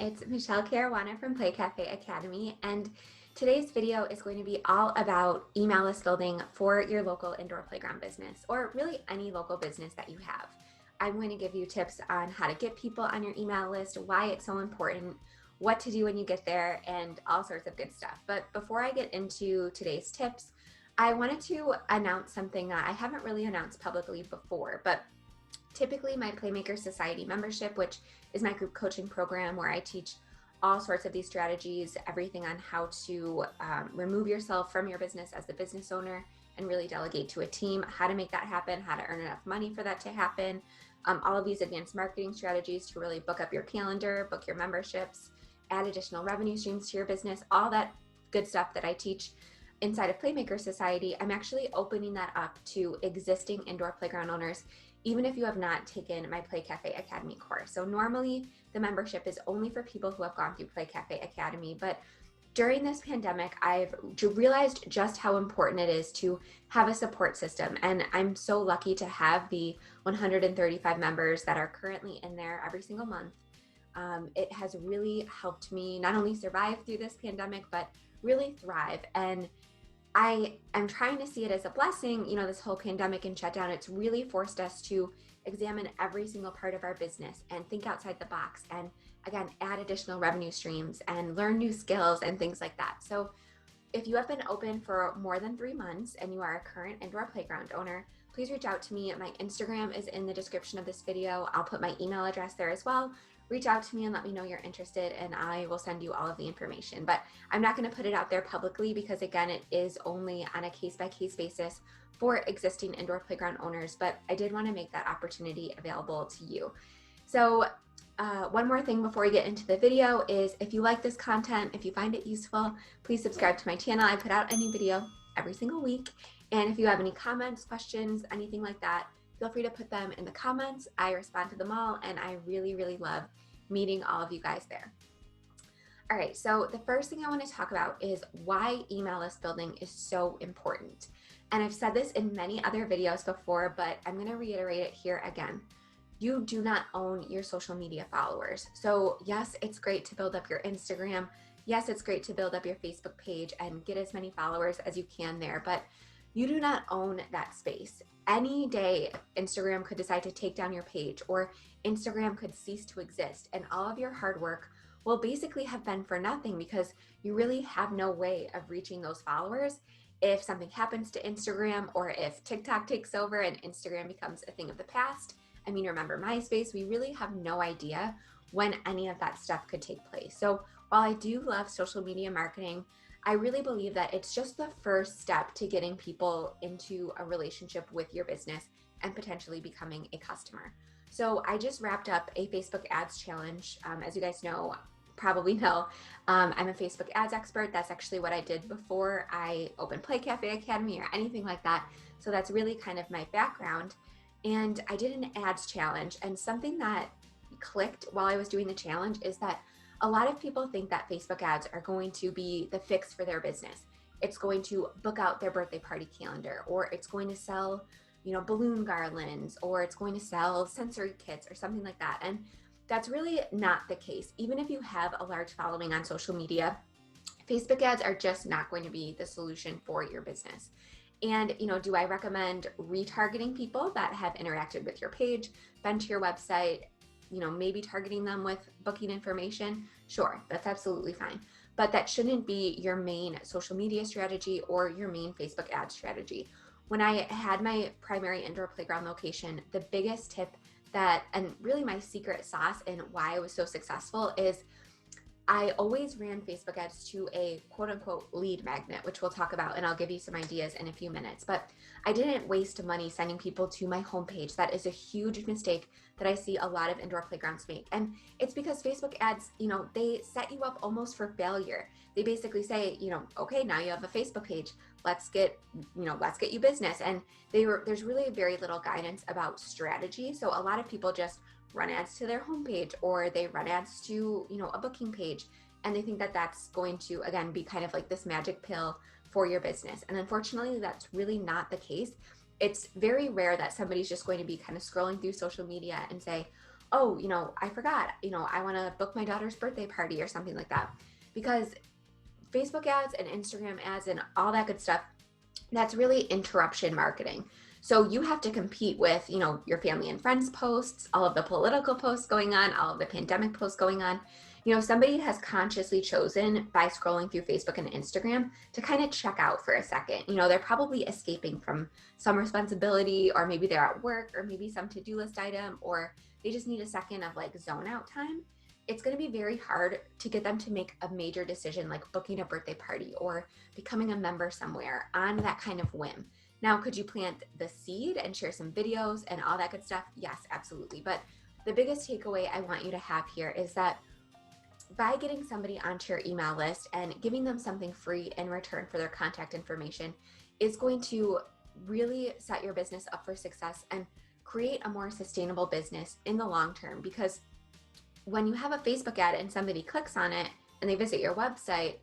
It's Michelle Caruana from Play Cafe Academy, and today's video is going to be all about email list building for your local indoor playground business, or really any local business that you have. I'm going to give you tips on how to get people on your email list, why it's so important, what to do when you get there, and all sorts of good stuff. But before I get into today's tips, I wanted to announce something that I haven't really announced publicly before, but typically my Playmaker Society membership, which is my group coaching program where I teach all sorts of these strategies, everything on how to remove yourself from your business as the business owner and really delegate to a team, how to make that happen, how to earn enough money for that to happen, all of these advanced marketing strategies to really book up your calendar, book your memberships, add additional revenue streams to your business, all that good stuff that I teach inside of Playmaker Society. I'm actually opening that up to existing indoor playground owners, even if you have not taken my Play Cafe Academy course. So normally the membership is only for people who have gone through Play Cafe Academy, but during this pandemic, I've realized just how important it is to have a support system. And I'm so lucky to have the 135 members that are currently in there every single month. It has really helped me not only survive through this pandemic, but really thrive. And I am trying to see it as a blessing. This whole pandemic and shutdown, it's really forced us to examine every single part of our business and think outside the box and, again, add additional revenue streams and learn new skills and things like that. So if you have been open for more than 3 months and you are a current indoor playground owner, please reach out to me. My Instagram is in the description of this video. I'll put my email address there as well. Reach out to me and let me know you're interested, and I will send you all of the information. But I'm not going to put it out there publicly because, again, it is only on a case-by-case basis for existing indoor playground owners, but I did want to make that opportunity available to you. So one more thing before we get into the video is, if you like this content, if you find it useful, please subscribe to my channel. I put out a new video every single week. And if you have any comments, questions, anything like that, feel free to put them in the comments. I respond to them all, and I really, really love meeting all of you guys there. All right, so the first thing I want to talk about is why email list building is so important. And I've said this in many other videos before, but I'm going to reiterate it here again. You do not own your social media followers. So yes, it's great to build up your Instagram. Yes, it's great to build up your Facebook page and get as many followers as you can there, but you do not own that space. Any day, Instagram could decide to take down your page, or Instagram could cease to exist, and all of your hard work will basically have been for nothing because you really have no way of reaching those followers if something happens to Instagram, or if TikTok takes over and Instagram becomes a thing of the past. I mean, remember MySpace? We really have no idea when any of that stuff could take place. So while I do love social media marketing, I really believe that it's just the first step to getting people into a relationship with your business and potentially becoming a customer. So I just wrapped up a Facebook ads challenge. As you guys probably know, I'm a Facebook ads expert. That's actually what I did before I opened Play Cafe Academy or anything like that. So that's really kind of my background. And I did an ads challenge, and something that clicked while I was doing the challenge is that a lot of people think that Facebook ads are going to be the fix for their business. It's going to book out their birthday party calendar, or it's going to sell, balloon garlands, or it's going to sell sensory kits or something like that. And that's really not the case. Even if you have a large following on social media, Facebook ads are just not going to be the solution for your business. And, do I recommend retargeting people that have interacted with your page, been to your website, maybe targeting them with booking information? Sure, that's absolutely fine. But that shouldn't be your main social media strategy or your main Facebook ad strategy. When I had my primary indoor playground location, the biggest tip and really my secret sauce and why I was so successful is I always ran Facebook ads to a quote unquote lead magnet, which we'll talk about, and I'll give you some ideas in a few minutes. But I didn't waste money sending people to my homepage. That is a huge mistake that I see a lot of indoor playgrounds make. And it's because Facebook ads, they set you up almost for failure. They basically say, okay, now you have a Facebook page. Let's get you business. And there's really very little guidance about strategy. So a lot of people just run ads to their homepage, or they run ads to, a booking page. And they think that that's going to, again, be kind of like this magic pill for your business. And unfortunately, that's really not the case. It's very rare that somebody's just going to be kind of scrolling through social media and say, oh, I forgot, I want to book my daughter's birthday party or something like that. Because Facebook ads and Instagram ads and all that good stuff, that's really interruption marketing. So you have to compete with, your family and friends posts, all of the political posts going on, all of the pandemic posts going on. Somebody has consciously chosen by scrolling through Facebook and Instagram to kind of check out for a second. They're probably escaping from some responsibility, or maybe they're at work, or maybe some to-do list item, or they just need a second of like zone out time. It's going to be very hard to get them to make a major decision like booking a birthday party or becoming a member somewhere on that kind of whim. Now, could you plant the seed and share some videos and all that good stuff? Yes, absolutely. But the biggest takeaway I want you to have here is that by getting somebody onto your email list and giving them something free in return for their contact information is going to really set your business up for success and create a more sustainable business in the long term. Because when you have a Facebook ad and somebody clicks on it and they visit your website,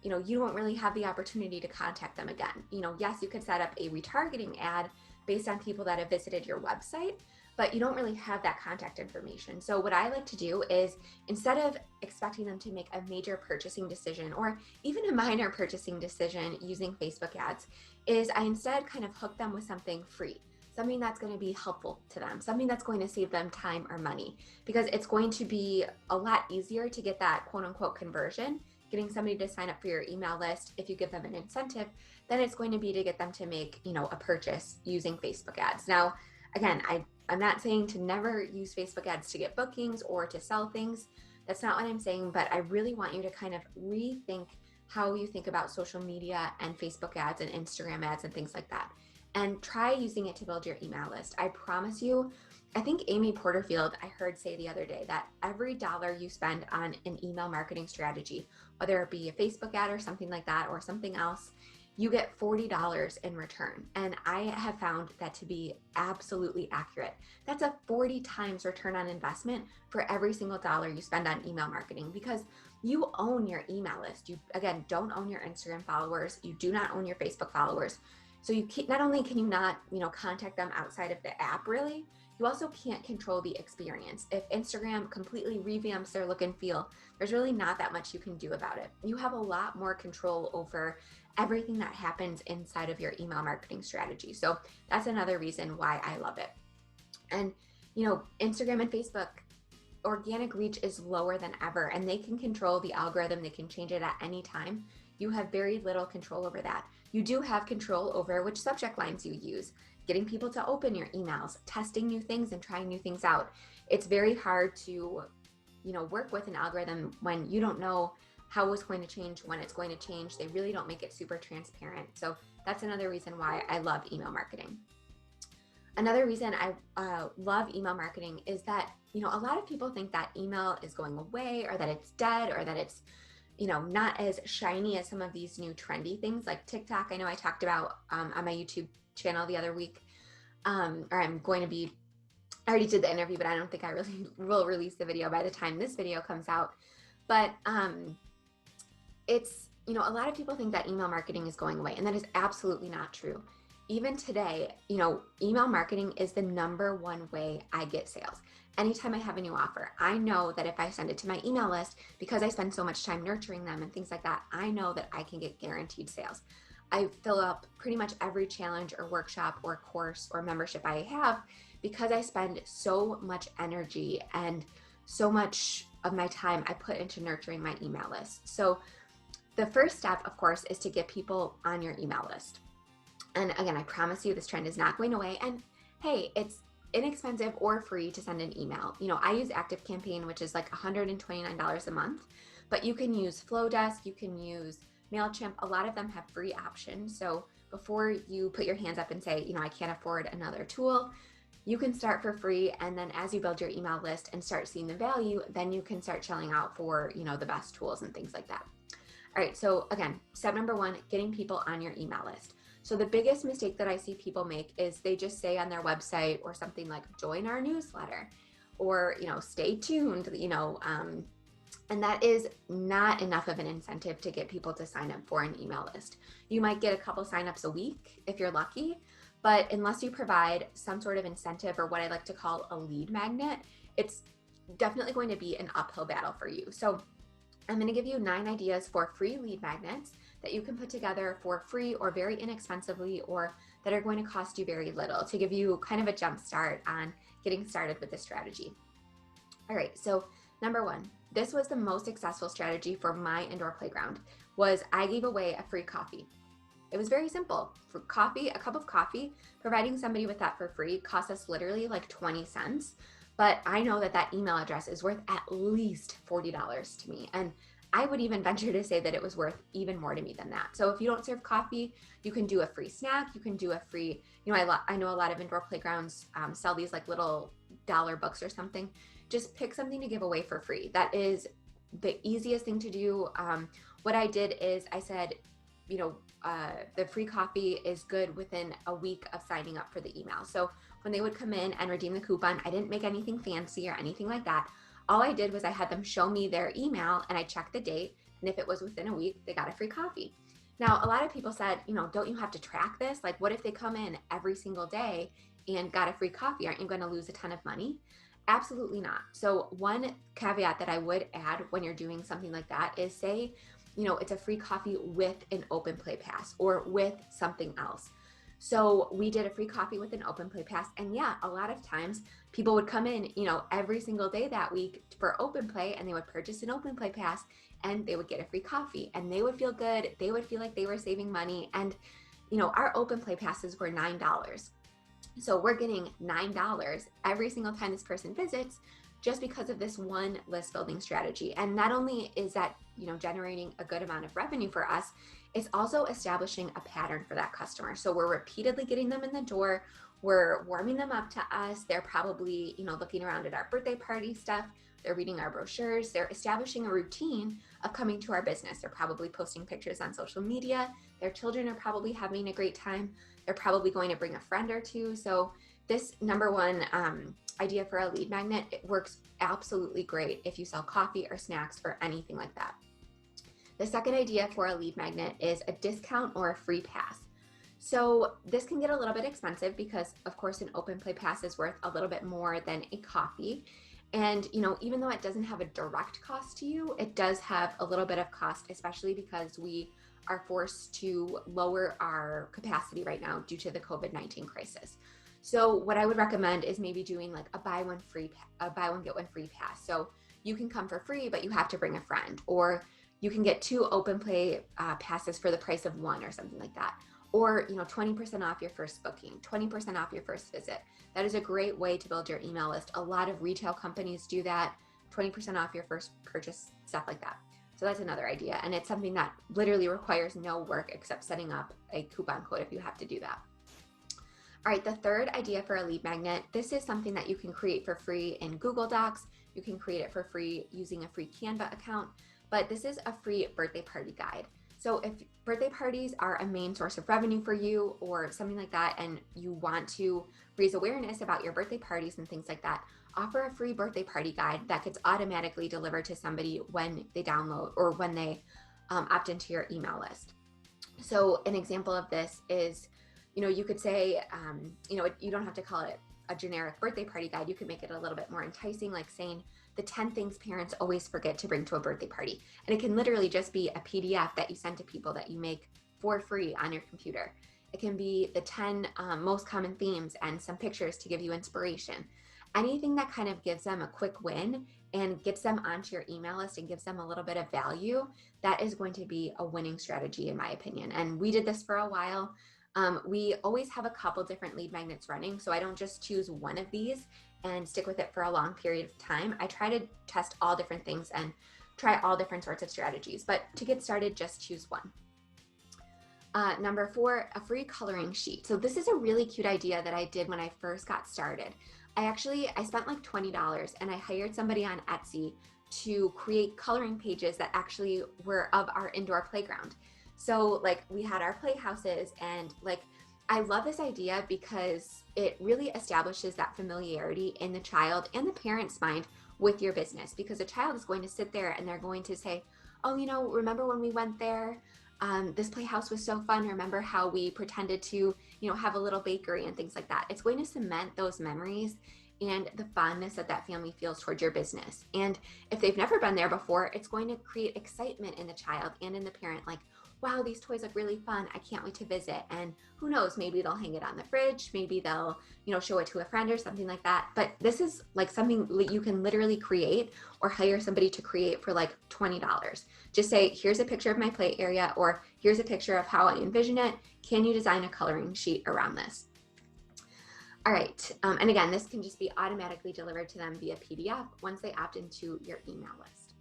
you don't really have the opportunity to contact them again. Yes, you could set up a retargeting ad based on people that have visited your website, but you don't really have that contact information. So what I like to do is, instead of expecting them to make a major purchasing decision or even a minor purchasing decision using Facebook ads, is I instead kind of hook them with something free, something that's going to be helpful to them, something that's going to save them time or money, because it's going to be a lot easier to get that quote unquote conversion, getting somebody to sign up for your email list if you give them an incentive, than it's going to be to get them to make, a purchase using Facebook ads. Now, again, I'm not saying to never use Facebook ads to get bookings or to sell things. That's not what I'm saying, but I really want you to kind of rethink how you think about social media and Facebook ads and Instagram ads and things like that, and try using it to build your email list. I promise you, I think Amy Porterfield, I heard say the other day that every dollar you spend on an email marketing strategy, whether it be a Facebook ad or something like that or something else, you get $40 in return. And I have found that to be absolutely accurate. That's a 40 times return on investment for every single dollar you spend on email marketing, because you own your email list. You, again, don't own your Instagram followers. You do not own your Facebook followers. So not only can you not, contact them outside of the app really, you also can't control the experience. If Instagram completely revamps their look and feel, there's really not that much you can do about it. You have a lot more control over everything that happens inside of your email marketing strategy. So that's another reason why I love it. And, Instagram and Facebook, organic reach is lower than ever, and they can control the algorithm. They can change it at any time. You have very little control over that. You do have control over which subject lines you use, getting people to open your emails, testing new things and trying new things out. It's very hard to, work with an algorithm when you don't know how it's going to change, when it's going to change. They really don't make it super transparent. So that's another reason why I love email marketing. Another reason I love email marketing is that, a lot of people think that email is going away, or that it's dead, or that it's, not as shiny as some of these new trendy things like TikTok. I know I talked about on my YouTube channel the other week, or I'm going to be, I already did the interview, but I don't think I really will release the video by the time this video comes out. But it's, a lot of people think that email marketing is going away, and that is absolutely not true. Even today, email marketing is the number one way I get sales. Anytime I have a new offer, I know that if I send it to my email list, because I spend so much time nurturing them and things like that, I know that I can get guaranteed sales. I fill up pretty much every challenge or workshop or course or membership I have, because I spend so much energy and so much of my time I put into nurturing my email list. So the first step, of course, is to get people on your email list. And again, I promise you this trend is not going away. And hey, it's inexpensive or free to send an email. I use ActiveCampaign, which is like $129 a month, but you can use Flowdesk, you can use MailChimp. A lot of them have free options. So before you put your hands up and say, I can't afford another tool, you can start for free. And then as you build your email list and start seeing the value, then you can start shelling out for, the best tools and things like that. All right, so again, step number one, getting people on your email list. So the biggest mistake that I see people make is they just say on their website or something like, join our newsletter, or, stay tuned, and that is not enough of an incentive to get people to sign up for an email list. You might get a couple signups a week if you're lucky, but unless you provide some sort of incentive, or what I like to call a lead magnet, it's definitely going to be an uphill battle for you. So I'm going to give you 9 ideas for free lead magnets that you can put together for free or very inexpensively, or that are going to cost you very little, to give you kind of a jump start on getting started with this strategy. All right, so number 1, this was the most successful strategy for my indoor playground, was I gave away a free coffee. It was very simple. For coffee, a cup of coffee, providing somebody with that for free costs us literally like 20 cents. But I know that that email address is worth at least $40 to me. And I would even venture to say that it was worth even more to me than that. So if you don't serve coffee, you can do a free snack. You can do a free, I know a lot of indoor playgrounds sell these like little dollar books or something. Just pick something to give away for free. That is the easiest thing to do. What I did is I said, the free coffee is good within a week of signing up for the email. So when they would come in and redeem the coupon, I didn't make anything fancy or anything like that. All I did was I had them show me their email and I checked the date. And if it was within a week, they got a free coffee. Now, a lot of people said, don't you have to track this? Like, what if they come in every single day and got a free coffee? Aren't you going to lose a ton of money? Absolutely not. So one caveat that I would add when you're doing something like that is, say, it's a free coffee with an open play pass or with something else. So we did a free coffee with an open play pass. And yeah, a lot of times people would come in, every single day that week for open play, and they would purchase an open play pass and they would get a free coffee and they would feel good. They would feel like they were saving money. And, our open play passes were $9. So we're getting $9 every single time this person visits, just because of this one list building strategy. And not only is that, generating a good amount of revenue for us, it's also establishing a pattern for that customer. So we're repeatedly getting them in the door. We're warming them up to us. They're probably, looking around at our birthday party stuff. They're reading our brochures. They're establishing a routine of coming to our business. They're probably posting pictures on social media. Their children are probably having a great time. They're probably going to bring a friend or two. So this number 1 idea for a lead magnet, it works absolutely great if you sell coffee or snacks or anything like that. The second idea for a lead magnet is a discount or a free pass. So this can get a little bit expensive because, of course, an open play pass is worth a little bit more than a coffee. And, even though it doesn't have a direct cost to you, it does have a little bit of cost, especially because we are forced to lower our capacity right now due to the COVID-19 crisis. So what I would recommend is maybe doing like a buy one get one free pass. So you can come for free, but you have to bring a friend, or you can get 2 open play passes for the price of 1 or something like that. Or, 20% off your first booking, 20% off your first visit. That is a great way to build your email list. A lot of retail companies do that, 20% off your first purchase, stuff like that. So that's another idea. And it's something that literally requires no work except setting up a coupon code if you have to do that. All right, the third idea for a lead magnet, this is something that you can create for free in Google Docs. You can create it for free using a free Canva account, but this is a free birthday party guide. So if birthday parties are a main source of revenue for you or something like that, and you want to raise awareness about your birthday parties and things like that, offer a free birthday party guide that gets automatically delivered to somebody when they download or when they opt into your email list. So an example of this is, you could say, you don't have to call it a generic birthday party guide. You could make it a little bit more enticing, like saying the 10 things parents always forget to bring to a birthday party. And it can literally just be a PDF that you send to people that you make for free on your computer. It can be the 10 most common themes and some pictures to give you inspiration. Anything that kind of gives them a quick win and gets them onto your email list and gives them a little bit of value, that is going to be a winning strategy in my opinion. And we did this for a while. We always have a couple different lead magnets running, so I don't just choose one of these and stick with it for a long period of time. I try to test all different things and try all different sorts of strategies, but to get started, just choose one. Number 4, a free coloring sheet. So this is a really cute idea that I did when I first got started. I spent like $20 and I hired somebody on Etsy to create coloring pages that actually were of our indoor playground. So like we had our playhouses, and like I love this idea because it really establishes that familiarity in the child and the parent's mind with your business, because a child is going to sit there and they're going to say, oh, remember when we went there? This playhouse was so fun. Remember how we pretended to, have a little bakery and things like that. It's going to cement those memories and the fondness that that family feels towards your business. And if they've never been there before, it's going to create excitement in the child and in the parent, like, wow, these toys look really fun. I can't wait to visit. And who knows, maybe they'll hang it on the fridge. Maybe they'll, show it to a friend or something like that. But this is like something you can literally create or hire somebody to create for like $20. Just say, here's a picture of my play area, or here's a picture of how I envision it. Can you design a coloring sheet around this? All right. And again, this can just be automatically delivered to them via PDF once they opt into your email list.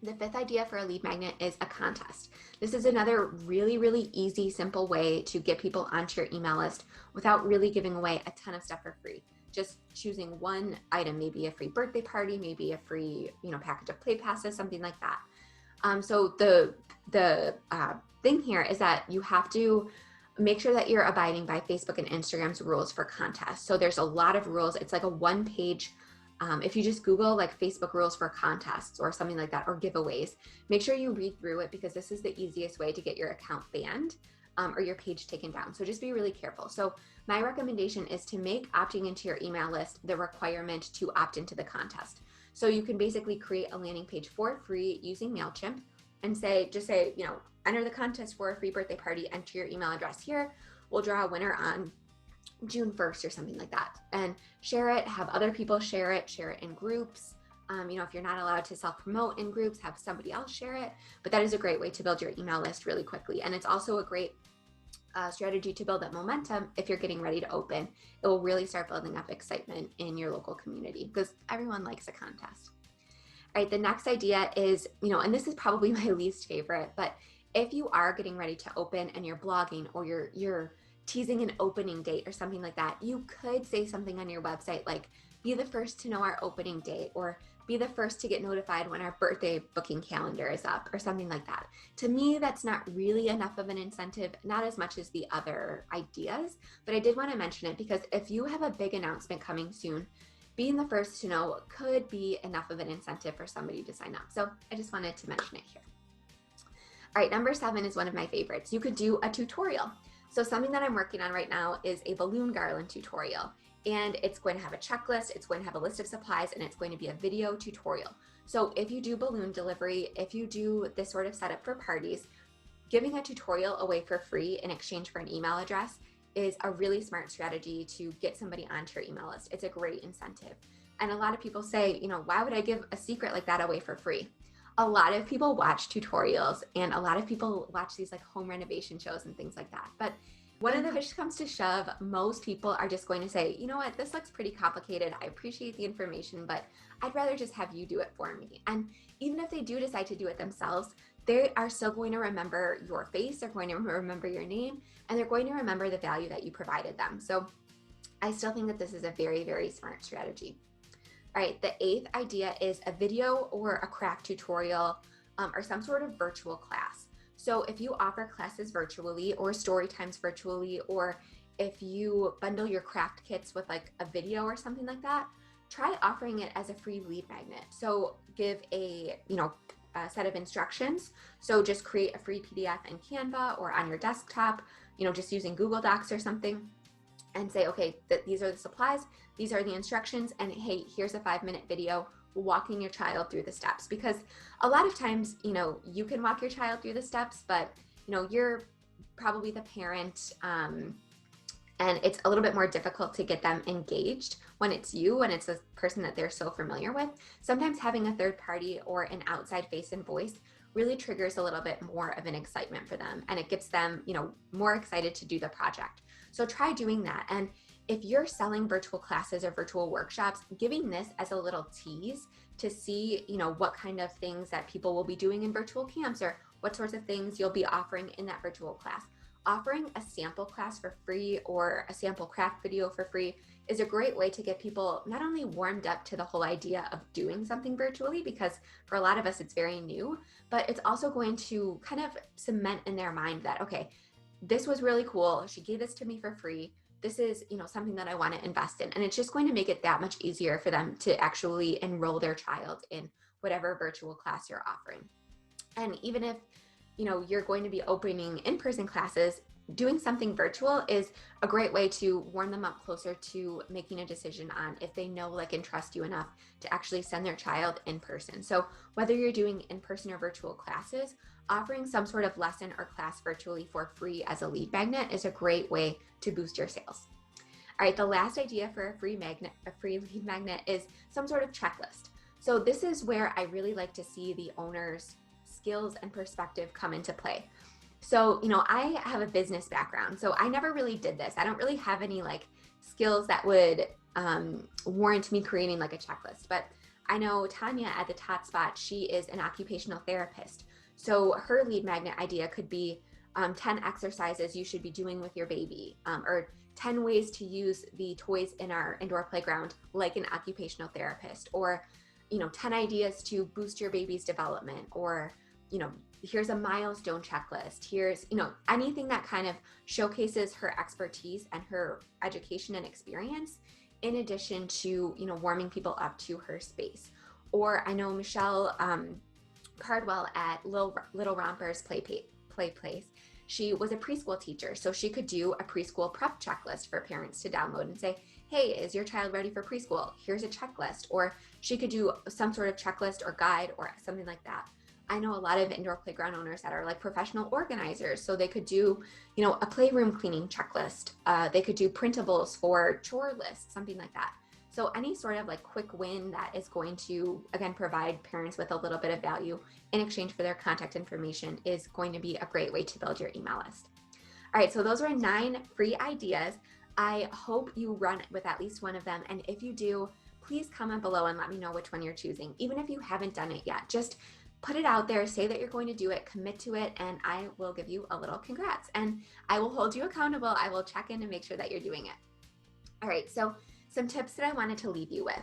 The fifth idea for a lead magnet is a contest. This is another really, really easy, simple way to get people onto your email list without really giving away a ton of stuff for free. Just choosing one item, maybe a free birthday party, maybe a free, package of play passes, something like that. So the thing here is that you have to make sure that you're abiding by Facebook and Instagram's rules for contests. So there's a lot of rules. It's like a one-page. If you just Google like Facebook rules for contests or something like that, or giveaways, make sure you read through it, because this is the easiest way to get your account banned or your page taken down. So just be really careful. So my recommendation is to make opting into your email list the requirement to opt into the contest. So you can basically create a landing page for free using MailChimp and say, enter the contest for a free birthday party, enter your email address here. We'll draw a winner on June 1st or something like that, and share it, have other people share it in groups. If you're not allowed to self-promote in groups, have somebody else share it. But that is a great way to build your email list really quickly. And it's also a great strategy to build up momentum if you're getting ready to open. It will really start building up excitement in your local community, because everyone likes a contest. All right, the next idea is, and this is probably my least favorite, but if you are getting ready to open and you're blogging, or you're teasing an opening date or something like that, you could say something on your website like, be the first to know our opening date, or be the first to get notified when our birthday booking calendar is up, or something like that. To me, that's not really enough of an incentive, not as much as the other ideas, but I did want to mention it because if you have a big announcement coming soon, being the first to know could be enough of an incentive for somebody to sign up. So I just wanted to mention it here. All right, number 7 is one of my favorites. You could do a tutorial. So something that I'm working on right now is a balloon garland tutorial, and it's going to have a checklist, it's going to have a list of supplies, and it's going to be a video tutorial. So if you do balloon delivery, if you do this sort of setup for parties, giving a tutorial away for free in exchange for an email address is a really smart strategy to get somebody onto your email list. It's a great incentive. And a lot of people say, why would I give a secret like that away for free? A lot of people watch tutorials, and a lot of people watch these like home renovation shows and things like that. But when the push comes to shove, most people are just going to say, you know what, this looks pretty complicated. I appreciate the information, but I'd rather just have you do it for me. And even if they do decide to do it themselves, they are still going to remember your face, they're going to remember your name, and they're going to remember the value that you provided them. So I still think that this is a very, very smart strategy. All right, the 8th idea is a video or a craft tutorial or some sort of virtual class. So if you offer classes virtually or story times virtually, or if you bundle your craft kits with like a video or something like that, try offering it as a free lead magnet. So give a set of instructions. So just create a free PDF in Canva or on your desktop, just using Google Docs or something, and say, okay, these are the supplies, these are the instructions, and hey, here's a 5-minute video walking your child through the steps. Because a lot of times, you can walk your child through the steps, but you're probably the parent, and it's a little bit more difficult to get them engaged when it's you and it's a person that they're so familiar with. Sometimes having a third party or an outside face and voice really triggers a little bit more of an excitement for them, and it gets them, more excited to do the project. So try doing that. And if you're selling virtual classes or virtual workshops, giving this as a little tease to see, what kind of things that people will be doing in virtual camps, or what sorts of things you'll be offering in that virtual class. Offering a sample class for free or a sample craft video for free is a great way to get people not only warmed up to the whole idea of doing something virtually, because for a lot of us it's very new, but it's also going to kind of cement in their mind that, okay, this was really cool. She gave this to me for free. This is, something that I want to invest in. And it's just going to make it that much easier for them to actually enroll their child in whatever virtual class you're offering. And even if, you're going to be opening in-person classes, doing something virtual is a great way to warm them up closer to making a decision on if they know, like, and trust you enough to actually send their child in person. So whether you're doing in-person or virtual classes, offering some sort of lesson or class virtually for free as a lead magnet is a great way to boost your sales. All right, the last idea for a free lead magnet is some sort of checklist. So this is where I really like to see the owner's skills and perspective come into play. So, I have a business background, so I never really did this. I don't really have any like skills that would warrant me creating like a checklist. But I know Tanya at the Tot Spot, she is an occupational therapist. So her lead magnet idea could be 10 exercises you should be doing with your baby, or 10 ways to use the toys in our indoor playground like an occupational therapist, or 10 ideas to boost your baby's development, or here's a milestone checklist. Here's, anything that kind of showcases her expertise and her education and experience, in addition to, warming people up to her space. Or I know Michelle Cardwell at Little Rompers Play Place. She was a preschool teacher, so she could do a preschool prep checklist for parents to download and say, hey, is your child ready for preschool? Here's a checklist. Or she could do some sort of checklist or guide or something like that. I know a lot of indoor playground owners that are like professional organizers. So they could do, a playroom cleaning checklist. They could do printables for chore lists, something like that. So any sort of like quick win that is going to, again, provide parents with a little bit of value in exchange for their contact information is going to be a great way to build your email list. All right, so those are 9 free ideas. I hope you run with at least one of them. And if you do, please comment below and let me know which one you're choosing. Even if you haven't done it yet, just put it out there, say that you're going to do it, commit to it, and I will give you a little congrats. And I will hold you accountable. I will check in and make sure that you're doing it. All right, so some tips that I wanted to leave you with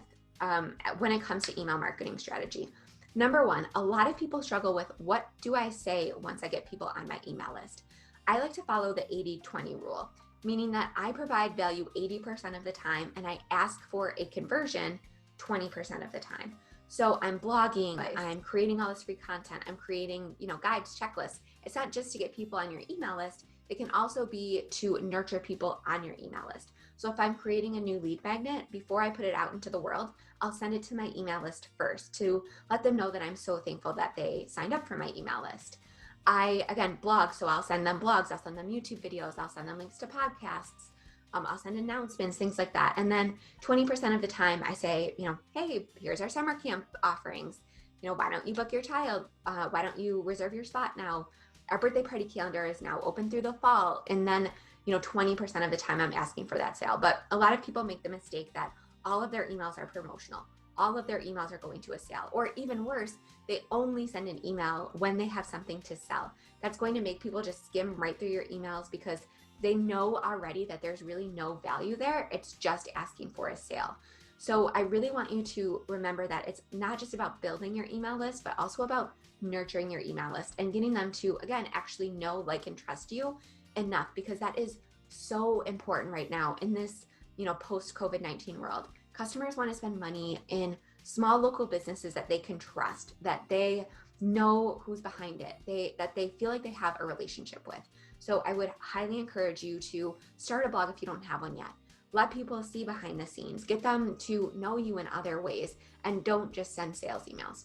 when it comes to email marketing strategy. Number 1, a lot of people struggle with, what do I say once I get people on my email list? I like to follow the 80-20 rule, meaning that I provide value 80% of the time and I ask for a conversion 20% of the time. So I'm blogging, I'm creating all this free content, I'm creating, guides, checklists. It's not just to get people on your email list. It can also be to nurture people on your email list. So if I'm creating a new lead magnet, before I put it out into the world, I'll send it to my email list first to let them know that I'm so thankful that they signed up for my email list. I, again, blog, so I'll send them blogs, I'll send them YouTube videos, I'll send them links to podcasts. I'll send announcements, things like that. And then 20% of the time I say, hey, here's our summer camp offerings. Why don't you book your child? Why don't you reserve your spot now? Our birthday party calendar is now open through the fall. And then, 20% of the time I'm asking for that sale. But a lot of people make the mistake that all of their emails are promotional. All of their emails are going to a sale. Or even worse, they only send an email when they have something to sell. That's going to make people just skim right through your emails because they know already that there's really no value there. It's just asking for a sale. So I really want you to remember that it's not just about building your email list, but also about nurturing your email list and getting them to, again, actually know, like, and trust you enough, because that is so important right now in this, post-COVID-19 world. Customers want to spend money in small local businesses that they can trust, that they know who's behind it, that they feel like they have a relationship with. So I would highly encourage you to start a blog if you don't have one yet. Let people see behind the scenes, get them to know you in other ways, and don't just send sales emails.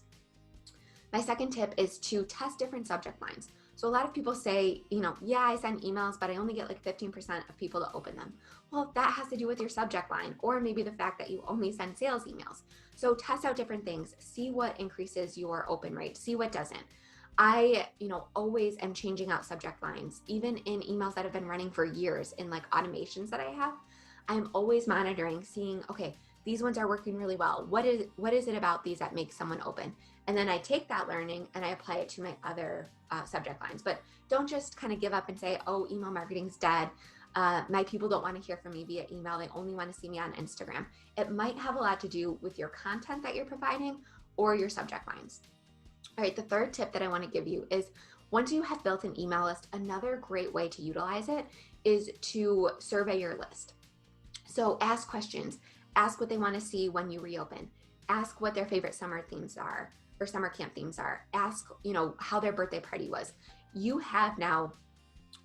My second tip is to test different subject lines. So a lot of people say, yeah, I send emails, but I only get like 15% of people to open them. Well, that has to do with your subject line, or maybe the fact that you only send sales emails. So test out different things, see what increases your open rate, see what doesn't. I, always am changing out subject lines, even in emails that have been running for years in like automations that I have. I'm always monitoring, seeing, okay, these ones are working really well. What is it about these that makes someone open? And then I take that learning and I apply it to my other subject lines. But don't just kind of give up and say, oh, email marketing's dead. My people don't want to hear from me via email. They only want to see me on Instagram. It might have a lot to do with your content that you're providing or your subject lines. All right, the third tip that I want to give you is, once you have built an email list, another great way to utilize it is to survey your list. So ask questions, ask what they want to see when you reopen, ask what their favorite summer themes are or summer camp themes are, ask, how their birthday party was. You have now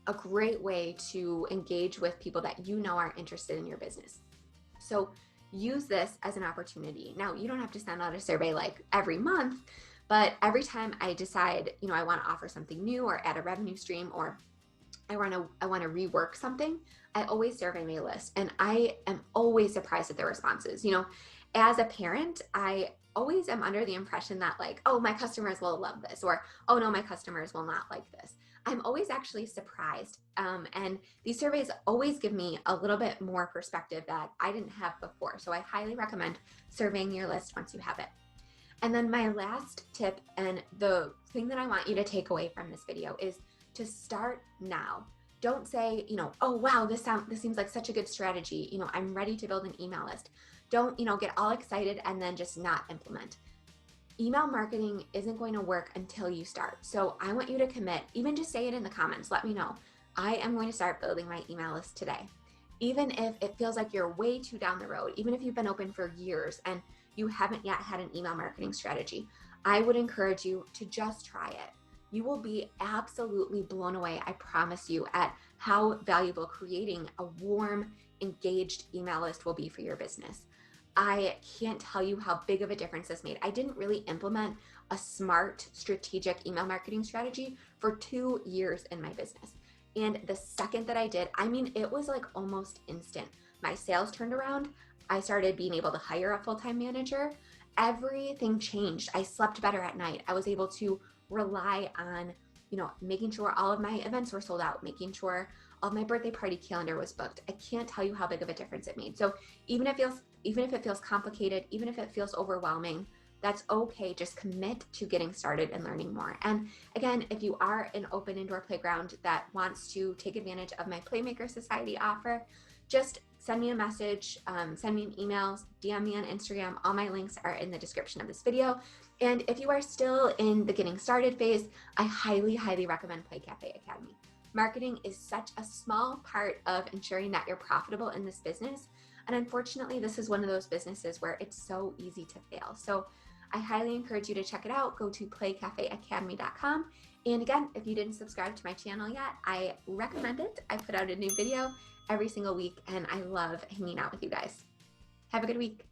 a great way to engage with people that you know are interested in your business. So use this as an opportunity. Now, you don't have to send out a survey like every month, but every time I decide, I want to offer something new or add a revenue stream, or I want to rework something, I always survey my list, and I am always surprised at the responses. As a parent, I always am under the impression that like, oh, my customers will love this, or oh no, my customers will not like this. I'm always actually surprised. And these surveys always give me a little bit more perspective that I didn't have before. So I highly recommend surveying your list once you have it. And then my last tip, and the thing that I want you to take away from this video, is to start now. Don't say, oh wow, this seems like such a good strategy. I'm ready to build an email list. Don't, get all excited and then just not implement. Email marketing isn't going to work until you start. So I want you to commit, even just say it in the comments, let me know. I am going to start building my email list today. Even if it feels like you're way too down the road, even if you've been open for years and you haven't yet had an email marketing strategy, I would encourage you to just try it. You will be absolutely blown away, I promise you, at how valuable creating a warm, engaged email list will be for your business. I can't tell you how big of a difference this made. I didn't really implement a smart, strategic email marketing strategy for 2 years in my business. And the second that I did, it was like almost instant. My sales turned around. I started being able to hire a full-time manager. Everything changed. I slept better at night. I was able to rely on, making sure all of my events were sold out, making sure all of my birthday party calendar was booked. I can't tell you how big of a difference it made. So even if it feels complicated, even if it feels overwhelming, that's okay. Just commit to getting started and learning more. And again, if you are an open indoor playground that wants to take advantage of my Playmaker Society offer, just send me a message, send me an email, DM me on Instagram. All my links are in the description of this video. And if you are still in the getting started phase, I highly, highly recommend Play Cafe Academy. Marketing is such a small part of ensuring that you're profitable in this business. And unfortunately, this is one of those businesses where it's so easy to fail. So I highly encourage you to check it out. Go to playcafeacademy.com. And again, if you didn't subscribe to my channel yet, I recommend it. I put out a new video every single week, and I love hanging out with you guys. Have a good week.